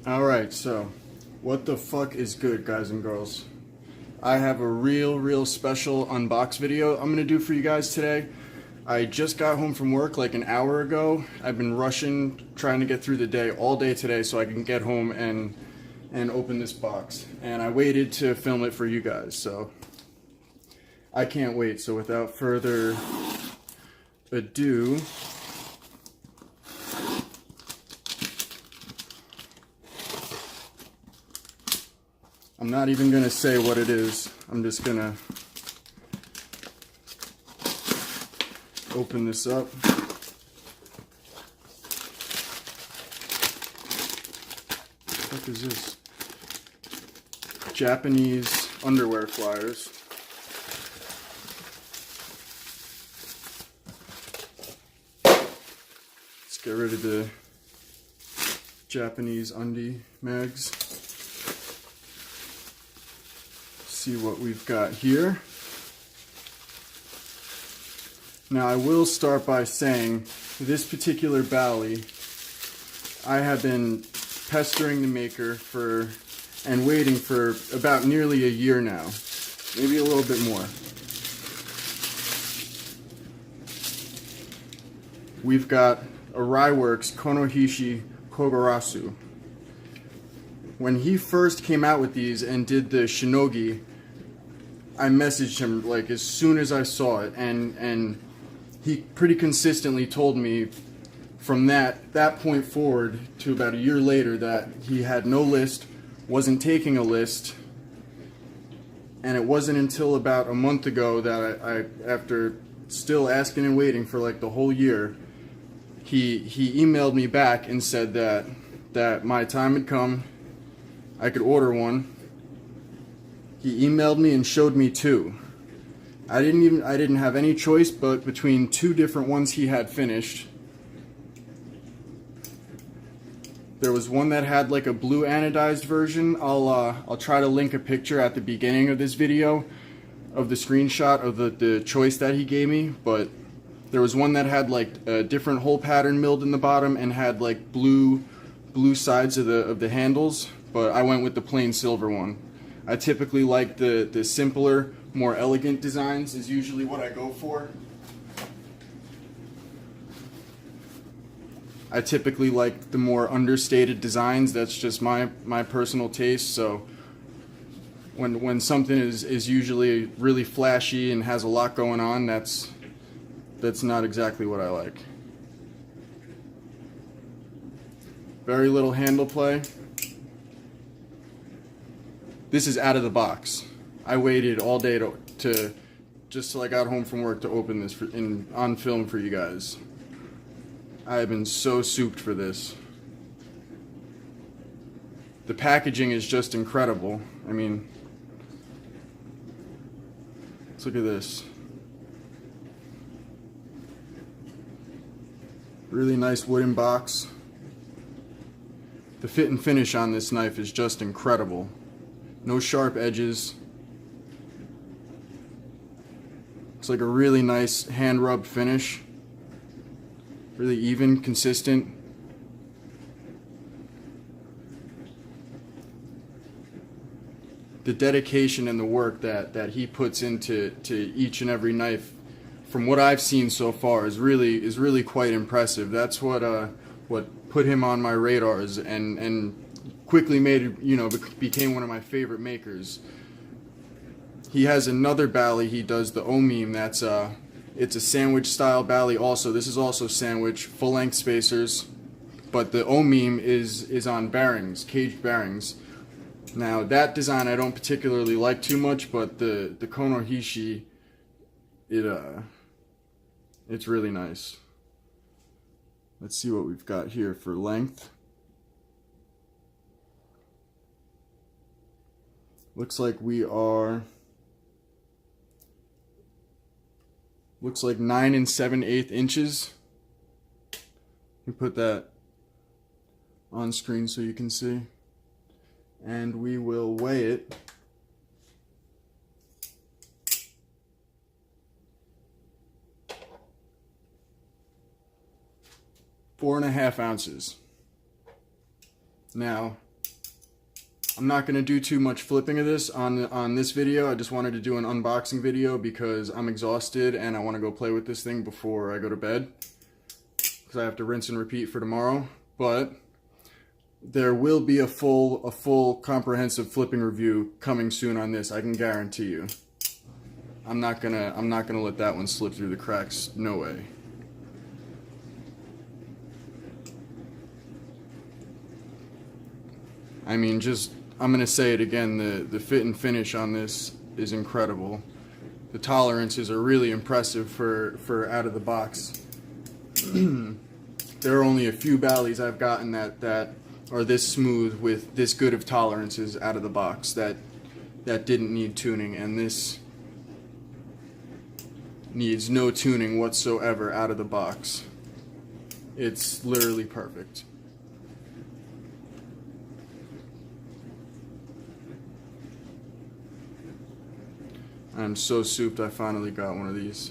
Alright, so what the fuck is good, guys and girls? I have a real special unbox video I'm gonna do for you guys today. I just got home from work like an hour ago. I've been rushing, trying to get through the day all day today so I can get home and open this box. And I waited to film it for you guys, so I can't wait. So without further ado, I'm not even gonna say what it is. I'm just gonna open this up. What is this? Japanese underwear flyers. Let's get rid of the Japanese undie mags. See what we've got here. Now I will start by saying this particular bally, I have been pestering the maker and waiting for about nearly a year now, maybe a little bit more. We've got a Ryworx Konohishi Kogarasu. When he first came out with these and did the Shinogi, I messaged him like as soon as I saw it, and he pretty consistently told me from that point forward to about a year later that he had no list, wasn't taking a list, and it wasn't until about a month ago that I after still asking and waiting for like the whole year, he emailed me back and said that my time had come, I could order one. He emailed me and showed me two. I didn't have any choice but between two different ones he had finished. There was one that had like a blue anodized version. I'll try to link a picture at the beginning of this video of the screenshot of the choice that he gave me, but there was one that had like a different hole pattern milled in the bottom and had like blue sides of the handles, but I went with the plain silver one. I typically like the simpler, more elegant designs is usually what I go for. I typically like the more understated designs. That's just my personal taste. So when something is usually really flashy and has a lot going on, that's not exactly what I like. Very little handle play. This is out of the box. I waited all day to just till I got home from work to open this on film for you guys. I have been so souped for this. The packaging is just incredible. I mean, let's look at this. Really nice wooden box. The fit and finish on this knife is just incredible. No sharp edges. It's like a really nice hand rubbed finish. Really even, consistent. The dedication and the work that he puts into each and every knife, from what I've seen so far, is really quite impressive. That's what put him on my radars and quickly became one of my favorite makers. He has another bally he does, the Omime, it's a sandwich style bally also. This is also sandwich, full length spacers, but the Omime is on bearings, caged bearings. Now that design I don't particularly like too much, but the Konohishi, it's really nice. Let's see what we've got here for length. Looks like 9 7/8 inches. Let me put that on screen so you can see. And we will weigh it. .4 ounces. Now, I'm not going to do too much flipping of this on this video. I just wanted to do an unboxing video because I'm exhausted and I want to go play with this thing before I go to bed, because I have to rinse and repeat for tomorrow. But there will be a full comprehensive flipping review coming soon on this. I can guarantee you. I'm not gonna let that one slip through the cracks. No way. I mean, I'm gonna say it again. The fit and finish on this is incredible. The tolerances are really impressive for out of the box. There are only a few balis I've gotten that are this smooth with this good of tolerances out of the box that didn't need tuning, and this needs no tuning whatsoever out of the box. It's literally perfect. I'm so souped I finally got one of these.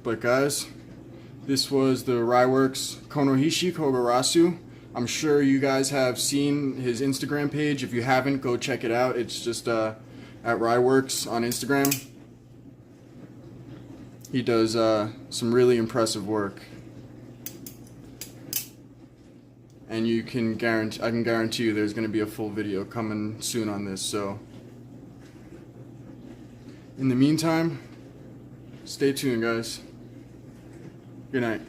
But guys, this was the Ryworx Konohishi Kogarasu. I'm sure you guys have seen his Instagram page. If you haven't, go check it out. It's just at Ryworx on Instagram. He does some really impressive work. And I can guarantee you there's going to be a full video coming soon on this. So in the meantime, stay tuned, guys. Good night.